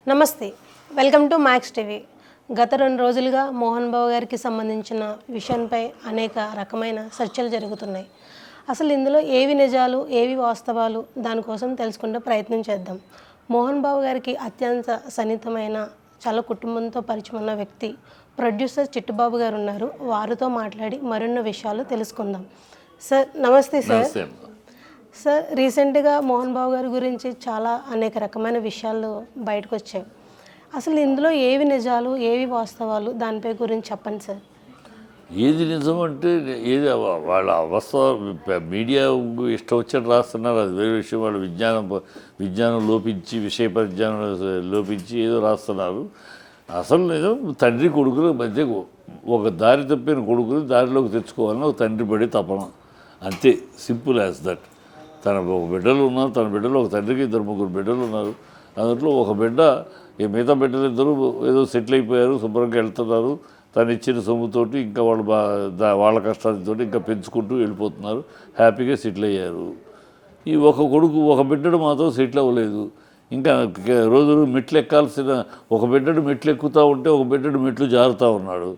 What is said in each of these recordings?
నమస్తే, welcome to max TV. గత 2 రోజులుగా మోహన్ బాబు గారికి సంబంధించిన విషయంపై అనేక రకమైన చర్చలు జరుగుతున్నాయి. అసలు ఇందులో ఏవి నిజాలు, ఏవి వాస్తవాలు, దానికోసం తెలుసుకుంటే ప్రయత్నం చేద్దాం. మోహన్ బాబు గారికి అత్యంత సన్నిహితమైన, చాలా కుటుంబంతో పరిచయం ఉన్న వ్యక్తి ప్రొడ్యూసర్ చిట్టుబాబు గారు ఉన్నారు. వారితో మాట్లాడి మరిన్ని విషయాలు తెలుసుకుందాం. సార్ నమస్తే. సార్ రీసెంట్గా మోహన్ బాబు గారి గురించి చాలా అనేక రకమైన విషయాలు బయటకు వచ్చాయి. అసలు ఇందులో ఏవి నిజాలు, ఏవి వాస్తవాలు, దానిపై గురించి చెప్పండి సార్. ఏది నిజం అంటే ఏది వాళ్ళ అవస్థ. మీడియా ఇష్టం వచ్చినట్టు రాస్తున్నారు, అది వేరే విషయం. వాళ్ళు విజ్ఞానం లోపించి, విషయ పరిజ్ఞానం లోపించి ఏదో రాస్తున్నారు. అసలు నిజం తండ్రి కొడుకుల మధ్య ఒక దారి తప్పిన కొడుకుని దారిలోకి తెచ్చుకోవాలని ఒక తండ్రి పడి తపన, అంతే. Simple as that. తన ఒక బిడ్డలు ఉన్నారు, తన బిడ్డలు ఒక తండ్రికి 2-3 బిడ్డలు ఉన్నారు. అందులో ఒక బిడ్డ, మిగతా బిడ్డలు ఇద్దరు ఏదో సెటిల్ అయిపోయారు, శుభ్రంగా వెళ్తున్నారు. తను ఇచ్చిన సొమ్ముతోటి ఇంకా వాళ్ళు వాళ్ళ కష్టాలతో ఇంకా పెంచుకుంటూ వెళ్ళిపోతున్నారు, హ్యాపీగా సెటిల్ అయ్యారు. ఈ ఒక కొడుకు, ఒక బిడ్డడు మాత్రం సెటిల్ అవ్వలేదు. ఇంకా రోజు మెట్లు ఎక్కాల్సిన ఒక బిడ్డడు మెట్లు ఎక్కుతూ ఉంటే ఒక బిడ్డడు మెట్లు జారుతూ ఉన్నాడు.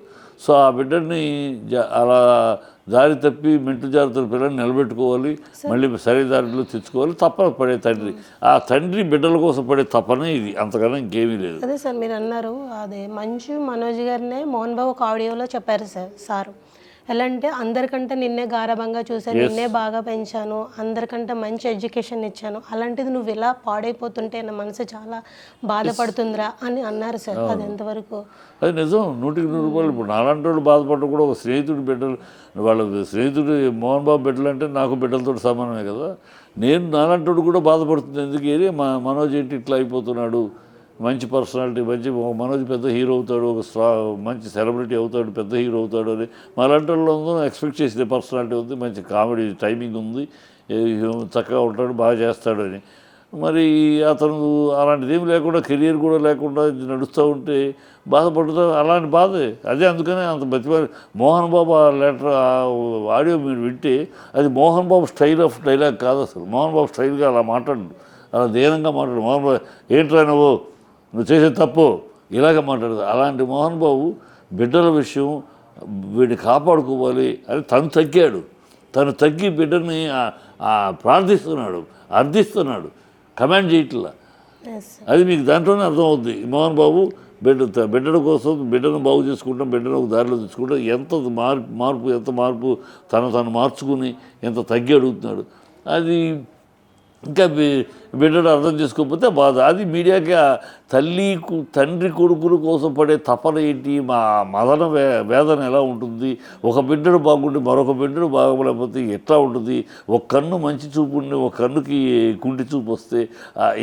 సో ఆ బిడ్డని అలా దారి తప్పి మెట్లు జారుతున్న పిల్లల్ని నిలబెట్టుకోవాలి, మళ్ళీ సరైన దారిలో తెచ్చుకోవాలి. తప్పన పడే తండ్రి, ఆ తండ్రి బిడ్డల కోసం పడే తపనే ఇది, అంతకన్నా ఇంకేమీ లేదు. అదే సార్, మీరు అన్నారు అదే మంచు మనోజ్ గారినే మోహన్ బాబు ఒక ఆడియోలో చెప్పారు సార్. ఎలా అంటే అందరికంటే నిన్నే గారాబంగా చూశాను, నిన్నే బాగా పెంచాను, అందరికంటే మంచి ఎడ్యుకేషన్ ఇచ్చాను, అలాంటిది నువ్వు ఇలా పాడైపోతుంటే నా మనసు చాలా బాధపడుతుందిరా అని అన్నారు సార్. అది ఎంతవరకు అది నిజం? 100% ఇప్పుడు నాలాంటి వాళ్ళు బాధపడడం కూడా ఒక స్నేహితుడి బిడ్డలు, వాళ్ళ స్నేహితుడు మోహన్ బాబు బిడ్డలు అంటే నాకు బిడ్డలతో సమానమే కదా. నేను నాలాంటి కూడా బాధపడుతుంది. ఎందుకు ఏరి మనోజ్ ఏంటి ఇట్లా అయిపోతున్నాడు, మంచి పర్సనాలిటీ, మంచి మనోజ్ పెద్ద హీరో అవుతాడు, ఒక మంచి సెలబ్రిటీ అవుతాడు, పెద్ద హీరో అవుతాడు అని మాలాంటి వాళ్ళు ఎక్స్పెక్ట్ చేసిన పర్సనాలిటీ ఉంది, మంచి కామెడీ టైమింగ్ ఉంది, చక్కగా ఉంటాడు, బాగా చేస్తాడు అని. మరి అతను అలాంటిది ఏమి లేకుండా, కెరియర్ కూడా లేకుండా నడుస్తూ ఉంటే బాధపడుతూ, అలాంటి బాధే అదే. అందుకనే అంత బతిమాలి. మోహన్ బాబు ఆ లెటర్ ఆడియో మీరు వింటే అది Mohan Babu style of dialogue కాదు అసలు. మోహన్ బాబు స్టైల్గా అలా మాట్లాడు, అలా దీనంగా మాట్లాడు. మోహన్ బాబు ఏంట్రా నువ్వు చేసే తప్పు ఇలాగ మాట్లాడదు. అలాంటి మోహన్ బాబు బిడ్డల విషయం వీడిని కాపాడుకోవాలి అని తను తగ్గాడు. తను తగ్గి బిడ్డని ప్రార్థిస్తున్నాడు, అర్థిస్తున్నాడు, కమాండ్ చేయట్లా. అది మీకు దాంట్లోనే అర్థమవుద్ది. మోహన్ బాబు బిడ్డల కోసం, బిడ్డను బాగు చేసుకుంటాం, బిడ్డను ఒక దారిలో తెచ్చుకుంటాం, ఎంత మార్పు తను మార్చుకుని ఎంత తగ్గి అడుగుతున్నాడు. అది ఇంకా బిడ్డను అర్థం చేసుకోకపోతే బాధ. అది మీడియాకి తండ్రి కొడుకుల కోసం పడే తపన ఏంటి, మా మదన వేదన ఎలా ఉంటుంది, ఒక బిడ్డడు బాగుండి మరొక బిడ్డడు బాగలేకపోతే ఎట్లా ఉంటుంది, ఒక కన్ను మంచి చూపు ఉండి ఒక కన్నుకి కుంటి చూపు వస్తే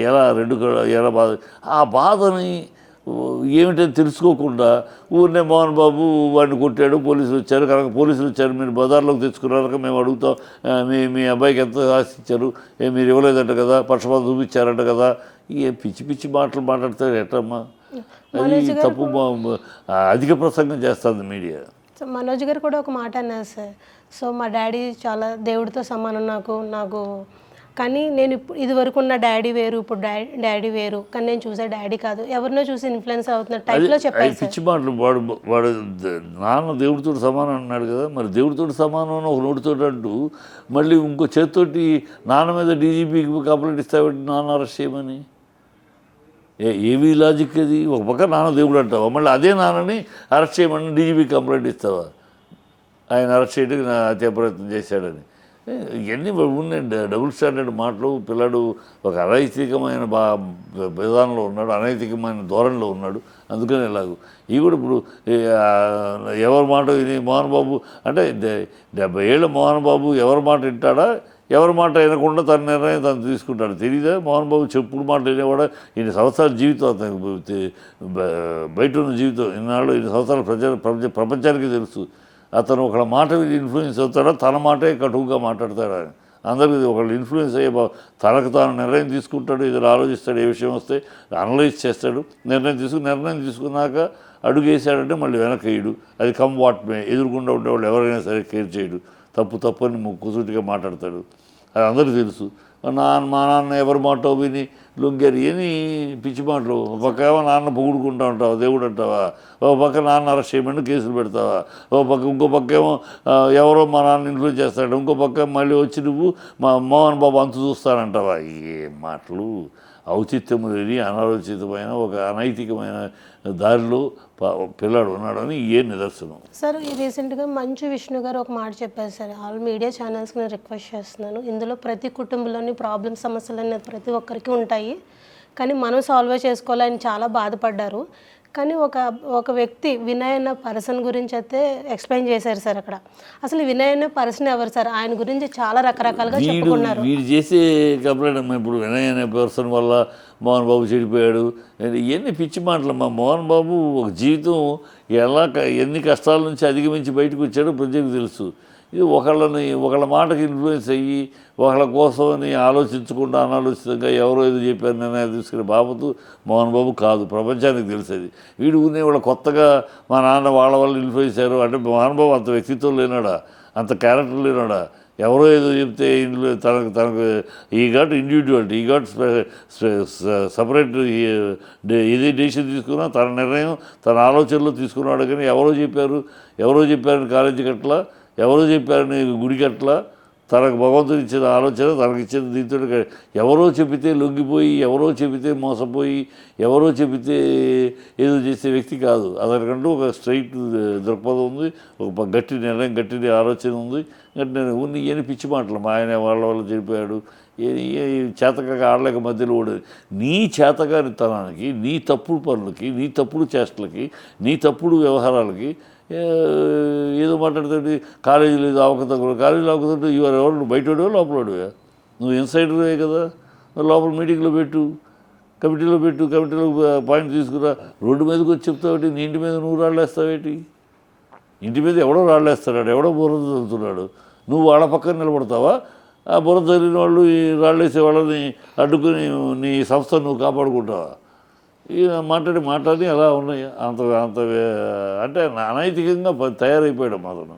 ఎలా బాధ. ఆ బాధని ఏమిటని తెలుసుకోకుండా ఊరినే మోహన్ బాబు వాడిని కొట్టాడు, పోలీసులు వచ్చారు కనుక మీరు బజార్లోకి తెచ్చుకున్నాక మేము అడుగుతాం, మీ అబ్బాయికి ఎంత ఆశించారు, మీరు ఇవ్వలేదంట కదా, పక్షపాతం చూపించారంట కదా. పిచ్చి పిచ్చి మాటలు మాట్లాడతారు ఎట్టమ్మా. అది తప్పు, అధిక ప్రసంగం చేస్తుంది మీడియా. సో మనోజ్ గారు కూడా ఒక మాట అన్నారు సార్. సో మా డాడీ చాలా దేవుడితో సమానం నాకు కానీ నేను ఇది వరకు ఉన్న డాడీ వేరు, ఇప్పుడు డాడీ వేరు, కానీ నేను చూసే డాడీ కాదు, ఎవరినో చూసి ఇన్ఫ్లుయెన్స్ అవుతున్న టైప్లో చెప్పారు. పిచ్చి మాటలు. వాడు నాన్న దేవుడితో సమానం అన్నాడు కదా, మరి దేవుడితో సమానం అని ఒక నోటితో అంటూ మళ్ళీ ఇంకో చేతితోటి నాన్న మీద డీజీపీకి కంప్లైంట్ ఇస్తావు, నాన్న అరెస్ట్ చేయమని. ఏవి లాజిక్ అది? ఒక పక్క నాన్న దేవుడు అంటావా, మళ్ళీ అదే నాన్నని అరెస్ట్ చేయమని డీజీపీకి కంప్లైంట్ ఇస్తావా, ఆయన అరెస్ట్ చేయడానికి హత్యా ప్రయత్నం చేశాడని. ఇవన్నీ ఉన్నాయి డబుల్ స్టాండర్డ్ మాటలు. పిల్లాడు ఒక అనైతికమైన విధానంలో ఉన్నాడు, అనైతికమైన ధోరణిలో ఉన్నాడు. అందుకని ఇలాగూ ఇవి కూడా ఇప్పుడు ఎవరి మాట విని మోహన్ బాబు అంటే 70 ఏళ్ళ మోహన్ బాబు ఎవరి మాట వింటాడా, ఎవరి మాట వినకుండా తన నిర్ణయం తను తీసుకుంటాడు. తెలియదా? మోహన్ బాబు చెప్పుడు మాట వినేవాడు. ఇన్ని సంవత్సరాల జీవితం అతనికి, బయట ఉన్న జీవితం, ఇన్ని సంవత్సరాల ప్రపంచానికి తెలుసు. అతను ఒకళ్ళ మాట మీద ఇన్ఫ్లుయెన్స్ అవుతాడా, తన మాటే కటువుగా మాట్లాడతాడా, అందరికీ ఒకళ్ళు ఇన్ఫ్లుయెన్స్ అయ్యే తనకు తాను నిర్ణయం తీసుకుంటాడు, ఏదైనా ఆలోచిస్తాడు, ఏ విషయం వస్తే అనలైజ్ చేస్తాడు, నిర్ణయం తీసుకున్నాక అడుగు వేసాడంటే మళ్ళీ వెనకేయడు. అది వాట్ మే, ఎదురుకుండా ఉండేవాళ్ళు ఎవరైనా సరే కేర్ చేయడు, తప్పని కుసూటిగా మాట్లాడతాడు. అది అందరికీ తెలుసు. మా నాన్న ఎవరి మాట విని లొంగారు ఏని పిచ్చి మాటలు. ఒక పక్క ఏమో నాన్న పొగుడుకుంటా ఉంటావా, దేవుడు అంటావా, ఒక పక్క నాన్న అరెస్ట్ చేయమని కేసులు పెడతావా, ఒక పక్క ఇంకో పక్క ఏమో ఎవరో మా నాన్న ఇంట్లో చేస్తాడు, ఇంకో పక్క మళ్ళీ వచ్చి నువ్వు మా మోహన్ బాబు అంత చూస్తానంటావా. ఏ మాటలు! ఔచిత్యము లేని అనాలోచితమైన ఒక అనైతికమైన దారిలో పిల్లాడు ఉన్నాడని ఏ నిదర్శనం. సార్ రీసెంట్గా మంచు విష్ణు గారు ఒక మాట చెప్పారు సార్. ఆల్ మీడియా ఛానల్స్కి నేను రిక్వెస్ట్ చేస్తున్నాను, ఇందులో ప్రతి కుటుంబంలోని ప్రాబ్లమ్ సమస్యలు అనేది ప్రతి ఒక్కరికి ఉంటాయి, కానీ మనం సాల్వ్ చేసుకోవాలని చాలా బాధపడ్డారు. కానీ ఒక వ్యక్తి వినయ్ అన్న పర్సన్ గురించి అయితే ఎక్స్ప్లెయిన్ చేశారు సార్. అక్కడ అసలు వినయ్ అన్న పర్సన్ ఎవరు సార్? ఆయన గురించి చాలా రకరకాలుగా చెప్పుకున్నారు. వీడు చేసే కంప్లైంట్ అమ్మా. ఇప్పుడు వినయ్ అనే పర్సన్ వల్ల మోహన్ బాబు చెడిపోయాడు, ఇవన్నీ పిచ్చి మాటలు. మా మోహన్ బాబు ఒక జీవితం ఎన్ని కష్టాల నుంచి అధిగమించి బయటకు వచ్చాడో ప్రజలకు తెలుసు. ఇది ఒకళ్ళ మాటకి ఇన్ఫ్లుయెన్స్ అయ్యి ఒకళ్ళ కోసమని ఆలోచించకుండా అనాలోచితంగా ఎవరో ఏదో చెప్పారు నిర్ణయాలు తీసుకునే బాబు మోహన్ బాబు కాదు, ప్రపంచానికి తెలిసేది. వీడు వాళ్ళ కొత్తగా మా నాన్న వాళ్ళ వల్ల ఇన్ఫ్లుయెన్స్ అయ్యారు అంటే మోహన్ బాబు అంత వ్యక్తిత్వం లేనాడా, అంత క్యారెక్టర్ లేనాడా? ఎవరో ఏదో చెప్తే ఇంట్లో తనకు ఈ గాట్ ఇండివిజువాలిటీ, ఈ గాట్ సపరేట్ ఏది డెసిషన్ తీసుకున్నా తన నిర్ణయం తన ఆలోచనలో తీసుకున్నాడు. కానీ ఎవరో చెప్పారని కాలేజీ కట్లా, ఎవరో చెప్పారని గుడి కట్లా, తనకు భగవంతుడు ఇచ్చిన ఆలోచన తనకు ఇచ్చిన దీంతో ఎవరో చెబితే లొంగిపోయి, ఎవరో చెబితే మోసపోయి, ఎవరో చెబితే ఏదో చేసే వ్యక్తి కాదు. అతనికంటూ ఒక స్ట్రైట్ దృక్పథం ఉంది, ఒక గట్టి నిర్ణయం, గట్టి ఆలోచన ఉంది. గట్టి ఏని పిచ్చి మాటలు. మా ఆయన వాళ్ళ చెడిపోయాడు, చేతకాక ఆడలేక మధ్యలో ఓడేది. నీ చేతకానితనానికి, నీ తప్పుడు పనులకి, నీ తప్పుడు చేష్టలకి, నీ తప్పుడు వ్యవహారాలకి ఏదో మాట్లాడుతుంది. కాలేజీలో ఏదో అవకతవకలు, కాలేజీలో అవకతవకలు ఇవాళ ఎవరు? నువ్వు బయటోడే లోపలవాడివా? నువ్వు ఇన్సైడర్వే కదా. లోపల మీటింగ్లో పెట్టు, కమిటీలో పాయింట్ తీసుకురా. రోడ్డు మీదకి వచ్చి చెప్తావేటి? నీ ఇంటి మీద నువ్వు రాళ్ళేస్తావేటి? ఇంటి మీద ఎవడో రాళ్ళేస్తాడు, ఎవడో బుర్ర చదువుతున్నాడు, నువ్వు వాళ్ళ పక్కన నిలబడతావా? ఆ బుర్ర చదివిన వాళ్ళు ఈ రాళ్ళేసే వాళ్ళని అడ్డుకుని నీ సంస్థను నువ్వు కాపాడుకుంటావా? మాట్లాడి అలా ఉన్నాయి. అంత అంటే అనైతికంగా తయారైపోయాడు అతను.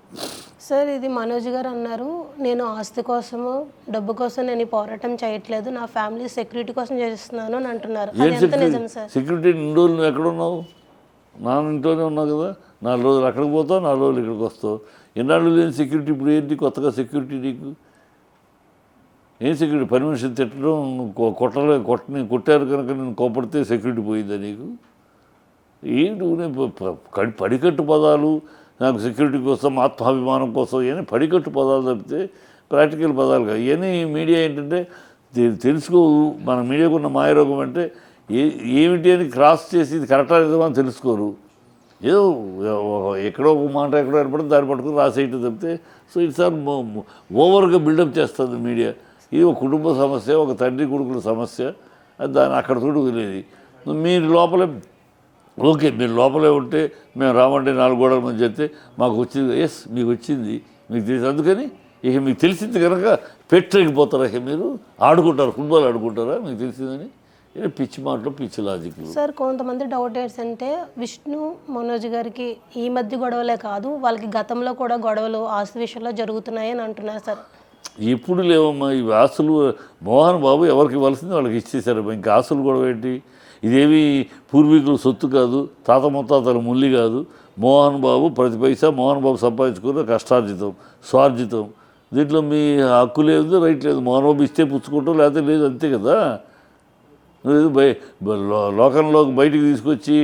సార్ ఇది మనోజ్ గారు అన్నారు, నేను ఆస్తి కోసము డబ్బు కోసం నేను ఈ పోరాటం చేయట్లేదు, నా ఫ్యామిలీ సెక్యూరిటీ కోసం చేస్తున్నాను అని అంటున్నారు. అది ఎంత నిజం సార్? సెక్యూరిటీ ఇన్ని రోజులు నువ్వు ఎక్కడున్నావు? నాన్న ఇంట్లోనే ఉన్నావు కదా. 4 రోజులు అక్కడికి పోతావు, 4 రోజులు ఇక్కడికి వస్తావు. ఎన్నాళ్ళు లేని సెక్యూరిటీ ఇప్పుడు ఏంటి కొత్తగా సెక్యూరిటీ నీకు? ఏం సెక్యూరిటీ? పని మనిషిని తిట్టడం, కొట్టారు కనుక నేను కోపడితే సెక్యూరిటీ పోయిందా నీకు? ఏంటి పడికట్టు పదాలు, నాకు సెక్యూరిటీ కోసం, ఆత్మాభిమానం కోసం, ఇవన్నీ పడికట్టు పదాలు తప్పితే ప్రాక్టికల్ పదాలు కాదు. ఇవన్నీ మీడియా ఏంటంటే తెలుసుకోవు. మన మీడియాకు ఉన్న మాయరోగం అంటే ఏమిటి అని క్రాస్ చేసి ఇది కరెక్టా నిజమని తెలుసుకోరు. ఏదో ఎక్కడో ఒక మాట ఎక్కడో ఏర్పడితే దాన్ని పట్టుకుని రాసేయటం తప్పితే. సో ఇట్స్ ఆర్ ఓవర్గా బిల్డప్ చేస్తుంది మీడియా. ఇది ఒక కుటుంబ సమస్య, ఒక తండ్రి కొడుకుల సమస్య. అది దాన్ని అక్కడ చూడు వదిలేది. మీరు లోపలే ఓకే, మీరు లోపలే ఉంటే మేము రామంటే 4 గోడల మధ్య చెప్తే మాకు వచ్చింది. ఎస్, మీకు వచ్చింది, మీకు తెలిసి. అందుకని ఇక మీకు తెలిసింది కనుక పెట్టలేకపోతారా? ఇక మీరు ఆడుకుంటారు, ఫుట్బాల్ ఆడుకుంటారా మీకు తెలిసిందని? పిచ్చి మాటలు, పిచ్చి లాజిక్. సార్ కొంతమంది డౌట్ ఏంటంటే విష్ణు మనోజ్ గారికి ఈ మధ్య గొడవలే కాదు, వాళ్ళకి గతంలో కూడా గొడవలు ఆస్తి విషయంలో జరుగుతున్నాయి అని అంటున్నారు సార్. ఎప్పుడు లేవమ్మా ఈ ఆస్తులు. మోహన్ బాబు ఎవరికి ఇవ్వాల్సింది వాళ్ళకి ఇచ్చేశారు. ఇంకా ఆస్తులు గొడవ ఏంటి? ఇదేమి పూర్వీకుల సొత్తు కాదు, తాత ముత్తాతల ముల్లి కాదు. మోహన్ బాబు ప్రతి పైసా మోహన్ బాబు సంపాదించుకున్న కష్టార్జితం, స్వార్జితం. దీంట్లో మీ హక్కు లేదు, రైట్ లేదు. మోహన్ బాబు ఇస్తే పుచ్చుకుంటాం, లేకపోతే లేదు, అంతే కదా. లోకంలోకి బయటికి తీసుకొచ్చి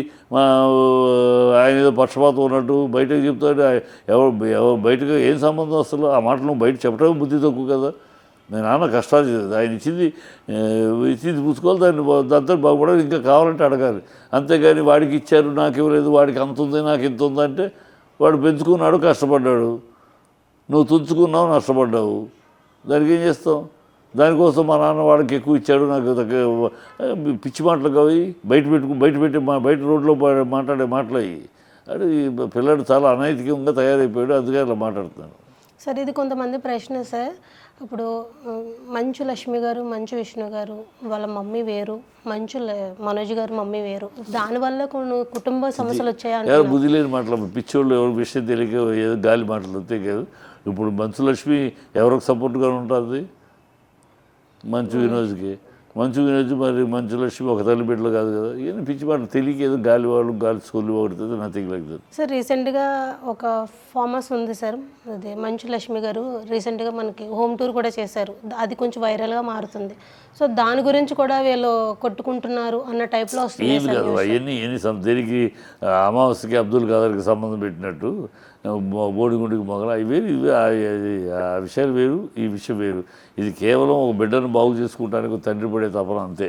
ఆయన ఏదో పక్షపాతం ఉన్నట్టు బయటకు చెప్తాడు. ఎవరు బయటకు ఏం సంబంధం అసలు? ఆ మాటలు బయట చెప్పడమే బుద్ధి తక్కువ కదా. మీ నాన్న కష్టాలు ఆయన ఇచ్చింది పుచ్చుకోవాలి, దాంతో బాగుపడాలి. ఇంకా కావాలంటే అడగాలి. అంతేగాని వాడికి ఇచ్చారు నాకు ఇవ్వలేదు, వాడికి అంత ఉంది నాకు ఇంత ఉందంటే వాడు పెంచుకున్నాడు, కష్టపడ్డాడు, నువ్వు తుంచుకున్నావు, నష్టపడ్డావు. దానికి ఏం చేస్తావు? దానికోసం మా నాన్న వాడికి ఎక్కువ ఇచ్చాడు, నాకు పిచ్చి మాటలు కావి బయట రోడ్లో మాట్లాడే మాటలు అయ్యి. అది పిల్లాడు చాలా అనైతికంగా తయారైపోయాడు, అందుకే అలా మాట్లాడుతున్నాను. సార్ ఇది కొంతమంది ప్రశ్న సార్. ఇప్పుడు మంచు లక్ష్మి గారు, మంచు విష్ణు గారు వాళ్ళ మమ్మీ వేరు, మనోజ్ గారు మమ్మీ వేరు, దానివల్ల కొన్ని కుటుంబ సమస్యలు వచ్చాయి. బుద్ధి లేని మాటలు, పిచ్చోళ్ళు ఎవరు విషయం తెలియక ఏదో గాలి మాటలు అంతే కాదు. ఇప్పుడు మంచు లక్ష్మి ఎవరికి సపోర్ట్గా ఉంటుంది? మంచు వినోద్కి. మంచు వినోద్ మరి మంచు లక్ష్మి ఒక తల్లి బిడ్డలు కాదు కదా, ఏం పిచ్చిపాటు తెలియక ఏదో గాలి వాళ్ళు గాలి స్కూల్ పడుతుంది నథింగ్ లైక్ దట్. సార్ రీసెంట్గా ఒక ఫామస్ ఉంది సార్, అదే మంచు లక్ష్మి గారు రీసెంట్గా మనకి హోమ్ టూర్ కూడా చేశారు, అది కొంచెం వైరల్గా మారుతుంది. సో దాని గురించి కూడా వీళ్ళు కొట్టుకుంటున్నారు అన్న టైప్లో వస్తుంది ఏమి కాదు అవన్నీ దేనికి అమావాస్యకి అబ్దుల్ ఖాదర్కి సంబంధం పెట్టినట్టు బోడిగుండికి మొగల అవి వేరు, ఇవి ఆ విషయాలు వేరు, ఈ విషయం వేరు. ఇది కేవలం ఒక బిడ్డను బాగు చేసుకుంటానికి తండ్రి పడే తపన అంతే,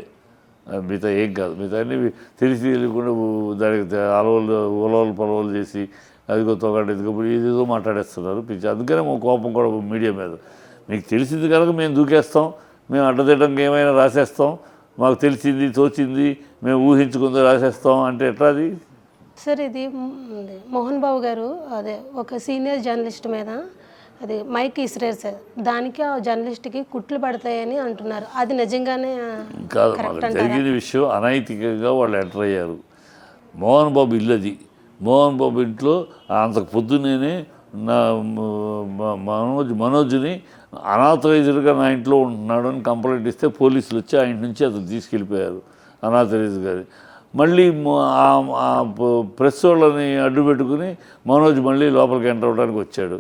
మిగతా ఏం కాదు. మిగతా అన్నీ తెలిసి తెలియకుండా దానికి ఉలవలు పొలవలు చేసి అదిగో తొగండి ఎదుగుపోయి ఏదేదో మాట్లాడేస్తున్నారు పిచ్చి. అందుకనే మా కోపం కూడా మీడియా మీద. మీకు తెలిసింది కనుక మేము దూకేస్తాం, మేము అడ్డదిడ్డంగా ఏమైనా రాసేస్తాం, మాకు తెలిసింది తోచింది మేము ఊహించుకుందో రాసేస్తాం అంటే ఎట్లా అది? సార్ ఇది మోహన్ బాబు గారు అదే ఒక సీనియర్ జర్నలిస్ట్ మీద అది మైక్ ఇసిరారు సార్, దానికి ఆ జర్నలిస్ట్కి కుట్లు పడతాయని అంటున్నారు, అది నిజంగానే కాదు. జరిగిన విషయం అనైతికంగా వాళ్ళు ఎంటర్ అయ్యారు. మోహన్ బాబు ఇల్లు అది. మోహన్ బాబు ఇంట్లో అంతకు పొద్దున్నే నా మనోజ్ని అనాథరైజ్డ్గా నా ఇంట్లో ఉంటున్నాడు అని కంప్లైంట్ ఇస్తే పోలీసులు వచ్చి ఆ ఇంటి నుంచి అతను తీసుకెళ్ళిపోయారు అనాథరైజ్ గారి. మళ్ళీ ప్రెస్ వాళ్ళని అడ్డు పెట్టుకుని మనోజ్ మళ్ళీ లోపలికి ఎంటర్ అవ్వడానికి వచ్చాడు.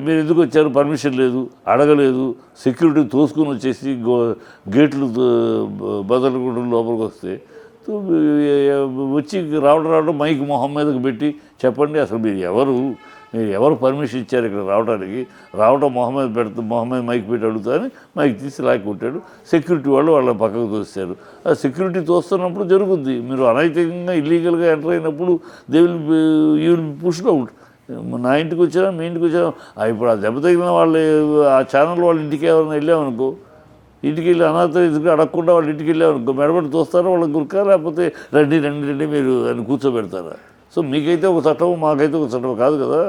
మీరు ఎందుకు వచ్చారు, పర్మిషన్ లేదు, అడగలేదు, సెక్యూరిటీ తోసుకుని వచ్చేసి గేట్లు బదలకుండా లోపలికి వస్తే వచ్చి రావడం మైక్ మొహం మీదకి పెట్టి చెప్పండి అసలు మీరు ఎవరు పర్మిషన్ ఇచ్చారు ఇక్కడ రావడం మొహం మీద మొహం మీద మైక్ పెట్టి అడుగుతారని మైక్ తీసి లాక్కుంటాడు. సెక్యూరిటీ వాళ్ళు వాళ్ళ పక్కకు తోస్తారు. ఆ సెక్యూరిటీ తోస్తున్నప్పుడు జరుగుద్ది. మీరు అనైతికంగా ఇల్లీగల్గా ఎంటర్ అయినప్పుడు దే విల్ పుష్డ్ అవుట్. నా ఇంటికి వచ్చారా మీ ఇంటికి వచ్చారా ఇప్పుడు ఆ దెబ్బ తగిలిన వాళ్ళు ఆ ఛానల్ వాళ్ళ ఇంటికి ఎవరైనా వెళ్ళామనుకో, ఇంటికి వెళ్ళి అనాథరైజ్గా అడగకుండా వాళ్ళ ఇంటికి వెళ్ళామనుకో మెడబడి తోస్తారా వాళ్ళకి గురికా, లేకపోతే రండి మీరు అని కూర్చోబెడతారా? సో మీకైతే ఒక చట్టం మాకైతే ఒక చట్టం కాదు కదా.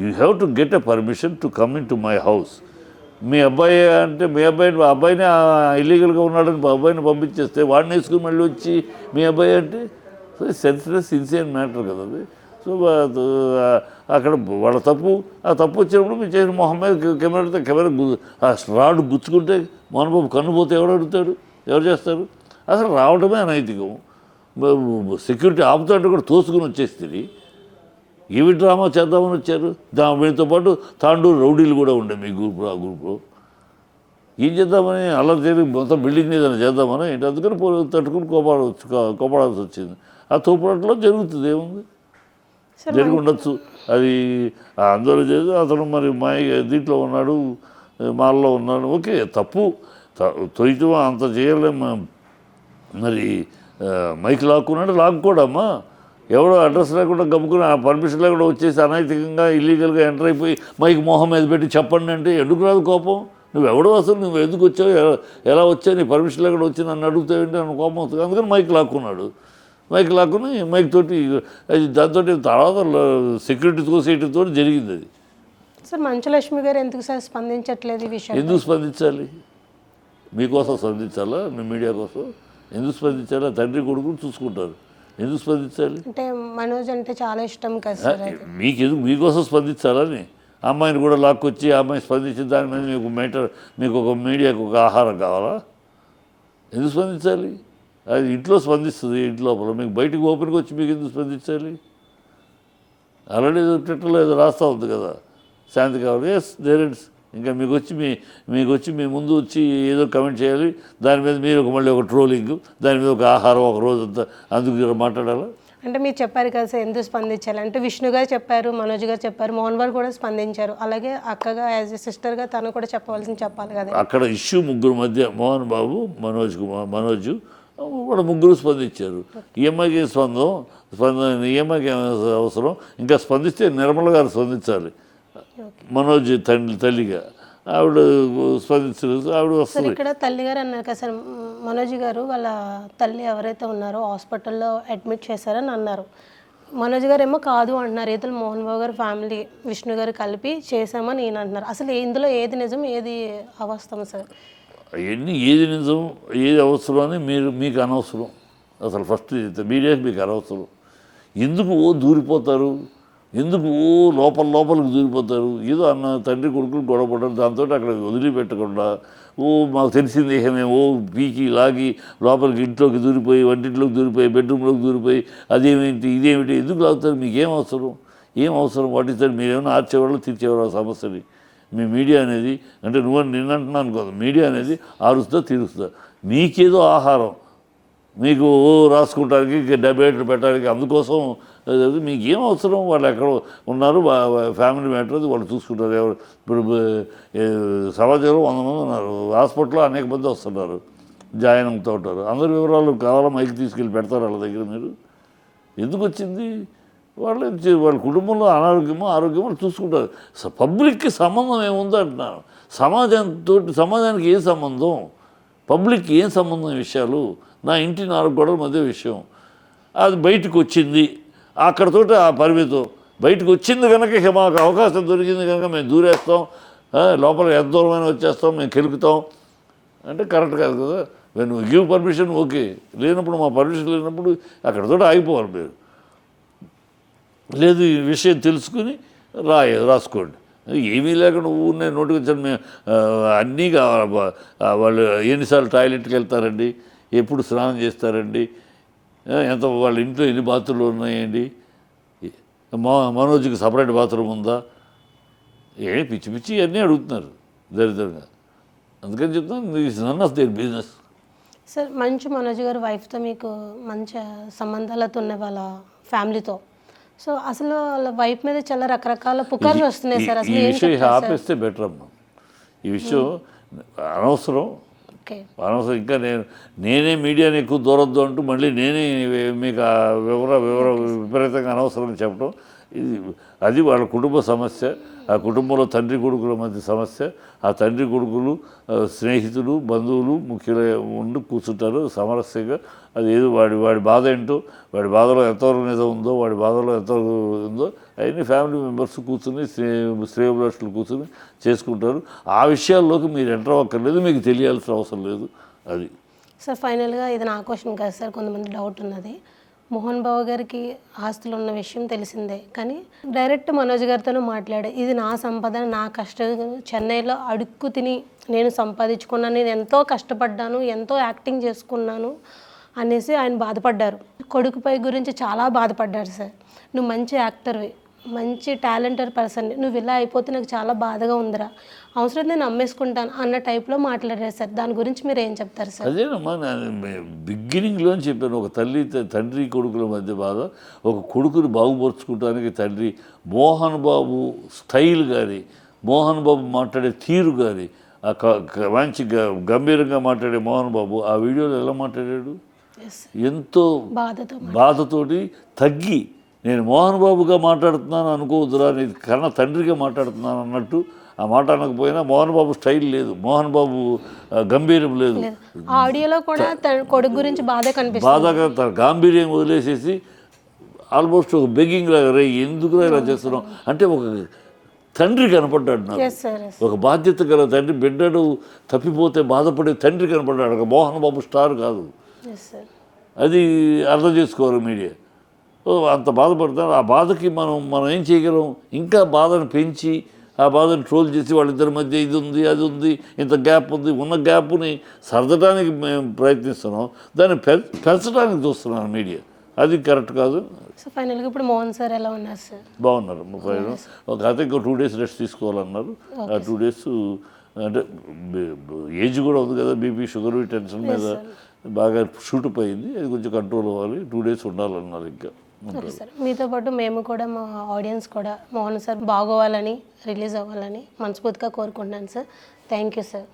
You have to get a permission to come in to my house. మీ అబ్బాయి అంటే మీ అబ్బాయిని ఇల్లీగల్గా ఉన్నాడని అబ్బాయిని పంపించేస్తే వాడిని వేసుకుని మళ్ళీ వచ్చి మీ అబ్బాయి అంటే సెన్స్లెస్ ఇన్సేన్ మ్యాటర్ కదా అది. సో అక్కడ వాళ్ళ తప్పు, ఆ తప్పు వచ్చినప్పుడు మీరు చేసిన మొహం మీద కెమెరా ఆ రాడ్ గుచ్చుకుంటే మోహన్ బాబు కన్ను పోతే ఎవరు అడుగుతాడు, ఎవరు చేస్తారు? అసలు రావడమే అనైతికం. సెక్యూరిటీ ఆపుతుంటే కూడా తోసుకుని వచ్చేస్తుంది. ఏమి డ్రామా చేద్దామని వచ్చారు? వీటితో పాటు తాండూరు రౌడీలు కూడా ఉండే మీ గ్రూప్లో. ఆ గ్రూప్లో ఏం చేద్దామని అలా జరిగి మొత్తం బిల్డింగ్ ఏదైనా చేద్దామని ఏంటి, అందుకని తట్టుకుని కోపడాల్సి వచ్చింది. ఆ తోపడట్లో జరుగుతుంది, ఏముంది జరిగి ఉండొచ్చు. అది అందరూ చేసి అతను మరి దీంట్లో ఉన్నాడు, మాల్లో ఉన్నాడు, ఓకే తప్పు తొయ్యటం అంత చేయలేము. మరి మైక్ లాక్కోడమ్మా, ఎవడో అడ్రస్ లేకుండా గమ్ముకుని ఆ పర్మిషన్ లేకుండా వచ్చేసి అనైతికంగా ఇల్లీగల్గా ఎంటర్ అయిపోయి మైక్ మొహం మీద పెట్టి చెప్పండి అంటే ఎందుకు రాదు కోపం? నువ్వెవడో అసలు నువ్వు ఎందుకు వచ్చావు, ఎలా వచ్చావు, నీ పర్మిషన్ లేకుండా వచ్చి నన్ను అడుగుతావేంటి అని కోపం వస్తుంది. అందుకని మైక్ లాక్కున్నాడు. మైక్ లాక్కుని మైక్ తోటి దాంతో తర్వాత సెక్యూరిటీ తోసేయటంతో జరిగింది అది. సార్ మంచు లక్ష్మి గారు ఎందుకు సార్ స్పందించట్లేదు ఈ విషయం? ఎందుకు స్పందించాలి? మీకోసం స్పందించాలా? మీ మీడియా కోసం ఎందుకు స్పందించాలా? తండ్రి కొడుకుని చూసుకుంటారు, ఎందుకు స్పందించాలి? అంటే మనోజ్ అంటే చాలా ఇష్టం కదా సార్. మీకెందుకు, మీకోసం స్పందించాలని అమ్మాయిని కూడా లాక్కొచ్చి ఆ అమ్మాయి స్పందించిన దాని మీద మీకు ఒక మీడియాకు ఒక ఆహారం కావాలా? ఎందుకు స్పందించాలి? అది ఇంట్లో స్పందిస్తుంది, ఇంట్లో మీకు బయటకు ఓపెన్గా వచ్చి మీకు ఎందుకు స్పందించాలి? ఆల్రెడీ ట్విట్టర్లో ఏదో రాస్తూ ఉంది కదా, శాంతి కావాలి. ఎస్ దేరెంట్స్ ఇంకా మీకు వచ్చి మీ ముందు వచ్చి ఏదో కమెంట్ చేయాలి, దాని మీద మీరు మళ్ళీ ఒక ట్రోలింగ్, దాని మీద ఒక ఆహారం ఒక రోజంతా, అందుకు మాట్లాడాలా? అంటే మీరు చెప్పారు కదా సార్ ఎందుకు స్పందించాలి అంటే, విష్ణు గారు చెప్పారు, మనోజ్ గారు చెప్పారు, మోహన్ బాబు కూడా స్పందించారు, అలాగే అక్కగా యాజ్ ఎ సిస్టర్గా తను కూడా చెప్పాలి కదా. అక్కడ ఇష్యూ ముగ్గురు మధ్య మోహన్ బాబు మనోజ్ వాళ్ళ ముగ్గురు స్పందించారు. ఈఎంఐకి ఈఎంఐకి అవసరం, ఇంకా స్పందిస్తే నిర్మల గారు స్పందించాలి. మనోజ్ తల్లిగా ఆవిడ స్పందించలేదు, ఆవిడ వస్తుంది. ఇక్కడ తల్లి గారు అన్నారు కదా సార్, మనోజ్ గారు వాళ్ళ తల్లి ఎవరైతే ఉన్నారో హాస్పిటల్లో అడ్మిట్ చేశారని అన్నారు. మనోజ్ గారు ఏమో కాదు అంటున్నారు, ఇతను మోహన్ బాబు గారు ఫ్యామిలీ విష్ణు గారు కలిపి చేశామని ఈయన అంటున్నారు. అసలు ఇందులో ఏది నిజం ఏది అవాస్తవం సార్? అవన్నీ ఏది నిజం ఏది అవసరం అని మీకు అనవసరం. అసలు ఫస్ట్ మీడియాకి మీకు అనవసరం. ఎందుకు దూరిపోతారు, ఎందుకు లోపలికి దూరిపోతారు? ఏదో అన్న తండ్రి కొడుకులు గొడవపడ్డారు, దాంతో అక్కడ వదిలిపెట్టకుండా మాకు తెలిసింది మేము పీకి లాగి లోపలికి ఇంట్లోకి దూరిపోయి వంటింట్లోకి దూరిపోయి బెడ్రూమ్లోకి దూరిపోయి అదేమిటి ఇదేమిటి ఎందుకు లాగుతారు? మీకు ఏం అవసరం పట్టించారు? మీరేమైనా ఆర్చేవాళ్ళు తీర్చేవాళ్ళు ఆ సమస్యని. మీ మీడియా అనేది అంటే నిన్న అంటున్నాను కదా, మీడియా అనేది ఆరుస్తుందా తీరుస్తుందా? మీకేదో ఆహారం మీకు రాసుకుంటానికి డెబేట్లు పెట్టడానికి అందుకోసం మీకు ఏం అవసరం? వాళ్ళు ఎక్కడ ఉన్నారు, ఫ్యామిలీ మ్యాటర్ అది వాళ్ళు చూసుకుంటారు. ఎవరు ఇప్పుడు సమాజంలో 100 మంది ఉన్నారు, హాస్పిటల్లో అనేక మంది వస్తున్నారు, జాయిన్ అవుతూ ఉంటారు. అందరి వివరాలు కావాలా మైకి తీసుకెళ్ళి పెడతారు వాళ్ళ దగ్గర. మీరు ఎందుకు వచ్చింది? వాళ్ళ కుటుంబంలో ఆరోగ్యమో చూసుకుంటారు. పబ్లిక్కి సంబంధం ఏముందో అంటున్నాను. సమాజానికి ఏం సంబంధం? పబ్లిక్కి ఏం సంబంధం ఈ విషయాలు? నా ఇంటి 4 గోడల మధ్య విషయం. అది బయటకు వచ్చింది, అక్కడతోటి ఆ పరిమితం. బయటకు వచ్చింది కనుక మాకు అవకాశం దొరికింది కనుక మేము దూరేస్తాం, లోపల ఎంత దూరమైన వచ్చేస్తాం, మేము కెలుకుతాం అంటే కరెక్ట్ కాదు కదా. వెన్ గివ్ పర్మిషన్ ఓకే, లేనప్పుడు మా పర్మిషన్ లేనప్పుడు అక్కడతోటి ఆగిపోవాలి. మీరు లేదు ఈ విషయం తెలుసుకుని రాసుకోండి. ఏమీ లేకుండా ఊరినే నోటికి వచ్చాను మేము అన్నీ వాళ్ళు ఎన్నిసార్లు టాయిలెట్కి వెళ్తారండి, ఎప్పుడు స్నానం చేస్తారండి, ఎంత వాళ్ళ ఇంట్లో ఎన్ని బాత్రూమ్లు ఉన్నాయండి, మనోజ్కి సపరేట్ బాత్రూమ్ ఉందా, పిచ్చి పిచ్చి అన్నీ అడుగుతున్నారు దరిద్రంగా. అందుకని చెప్తాను, it's none of their business. Sir Manchu Manoj గారు వైఫ్తో మీకు మంచి సంబంధాలతో ఉన్న వాళ్ళ ఫ్యామిలీతో, సో అసలు వాళ్ళ వైఫ్ మీద చాలా రకరకాల పుకార్లు వస్తున్నాయి సార్. అసలు ఈ విషయం ఆపేస్తే బెటర్ అమ్మా. ఈ విషయం అనవసరం. ఇంకా నేనే మీడియాని ఎక్కువ దూరద్దు అంటూ మళ్ళీ నేనే మీకు ఆ విపరీతంగా అనవసరంగా చెప్పడం అది వాళ్ళ కుటుంబ సమస్య. ఆ కుటుంబంలో తండ్రి కొడుకుల మధ్య సమస్య. ఆ తండ్రి కొడుకులు స్నేహితులు బంధువులు ముఖ్యంగా ఉండి కూర్చుంటారు సమరస్యంగా. అది ఏదో వాడి బాధ ఏంటో, వాడి బాధలో ఎంతవరకు నిజం ఉందో, వాడి బాధలో ఎంతవరకు ఉందో అవన్నీ ఫ్యామిలీ మెంబర్స్ కూర్చుని శ్రేయోభిలాషులు కూర్చుని చేసుకుంటారు. ఆ విషయాల్లోకి మీరు ఎంటర్ అవ్వక్కర్లేదు, మీకు తెలియాల్సిన అవసరం లేదు. అది సార్ ఫైనల్గా ఇది నా క్వశ్చన్ కాదు సార్, కొంతమంది డౌట్ ఉన్నది. మోహన్ బాబు గారికి ఆస్తులు ఉన్న విషయం తెలిసిందే, కానీ డైరెక్ట్ మనోజ్ గారితోనే మాట్లాడే ఇది నా సంపద, నా కష్టం, చెన్నైలో అడుక్కు తిని నేను సంపాదించుకున్నాను, నేను ఎంతో కష్టపడ్డాను, ఎంతో యాక్టింగ్ చేసుకున్నాను అనేసి ఆయన బాధపడ్డారు. కొడుకుపై గురించి చాలా బాధపడ్డారు సార్. నువ్వు మంచి యాక్టర్వి, మంచి టాలెంటెడ్ పర్సన్, నువ్వు ఇలా అయిపోతే నాకు చాలా బాధగా ఉందిరా, అవసరం నేను అమ్మేసుకుంటాను అన్న టైప్లో మాట్లాడారు సార్. దాని గురించి మీరు ఏం చెప్తారు సార్? అదేనమ్మా, బిగినింగ్లో చెప్పాను. ఒక తండ్రి కొడుకుల మధ్య బాధ, ఒక కొడుకుని బాగుపరుచుకోవడానికి తండ్రి మోహన్ బాబు స్టైల్ కానీ, మోహన్ బాబు మాట్లాడే తీరు కానీ, మంచి గంభీరంగా మాట్లాడే మోహన్ బాబు ఆ వీడియోలో ఎలా మాట్లాడాడు? ఎంతో బాధతోటి తగ్గి, నేను మోహన్ బాబుగా మాట్లాడుతున్నాను అనుకోవద్దురా, నీ కన్నా తండ్రిగా మాట్లాడుతున్నాను అన్నట్టు ఆ మాట అనకపోయినా మోహన్ బాబు స్టైల్ లేదు, మోహన్ బాబు గంభీర్యం లేదు. ఆడియోలో కూడా కొడుకు గురించి బాధగా తన గాంభీర్యం వదిలేసేసి ఆల్మోస్ట్ ఒక బెగ్గింగ్ లాగా, రే ఎందుకురా ఇలా చేస్తున్నాం అంటే ఒక తండ్రి కనపడ్డాడు నాకు. ఒక బాధ్యత గల తండ్రి, బిడ్డడు తప్పిపోతే బాధపడే తండ్రి కనపడ్డాడు. ఒక మోహన్ బాబు స్టార్ కాదు. అది అర్థం చేసుకోవాలి మీడియా. అంత బాధపడతారు. ఆ బాధకి మనం ఏం చేయగలం? ఇంకా బాధను పెంచి ఆ బాధను ట్రోల్ చేసి వాళ్ళిద్దరి మధ్య ఇది ఉంది అది ఉంది, ఇంత గ్యాప్ ఉంది, ఉన్న గ్యాప్ని సర్దడానికి మేము ప్రయత్నిస్తున్నాం, దాన్ని పెంచడానికి చూస్తున్నాను మీడియా. అది కరెక్ట్ కాదు. సో ఫైనల్గా ఇప్పుడు మోహన్ సార్ ఎలా ఉన్నారు సార్? బాగున్నారు. ఒక అయితే ఇంకో 2 days రెస్ట్ తీసుకోవాలన్నారు. ఆ 2 days అంటే ఏజ్ కూడా ఉంది కదా, బీపీ షుగర్ టెన్షన్ మీద బాగా షూట్ పోయింది, అది కొంచెం కంట్రోల్ అవ్వాలి, 2 days ఉండాలన్నారు. ఇంకా సార్ మీతో పాటు మేము కూడా, మా ఆడియన్స్ కూడా మోహన్ సార్ బాగోవాలని, రిలీజ్ అవ్వాలని మనస్ఫూర్తిగా కోరుకుంటున్నాను సార్. Thank you sir.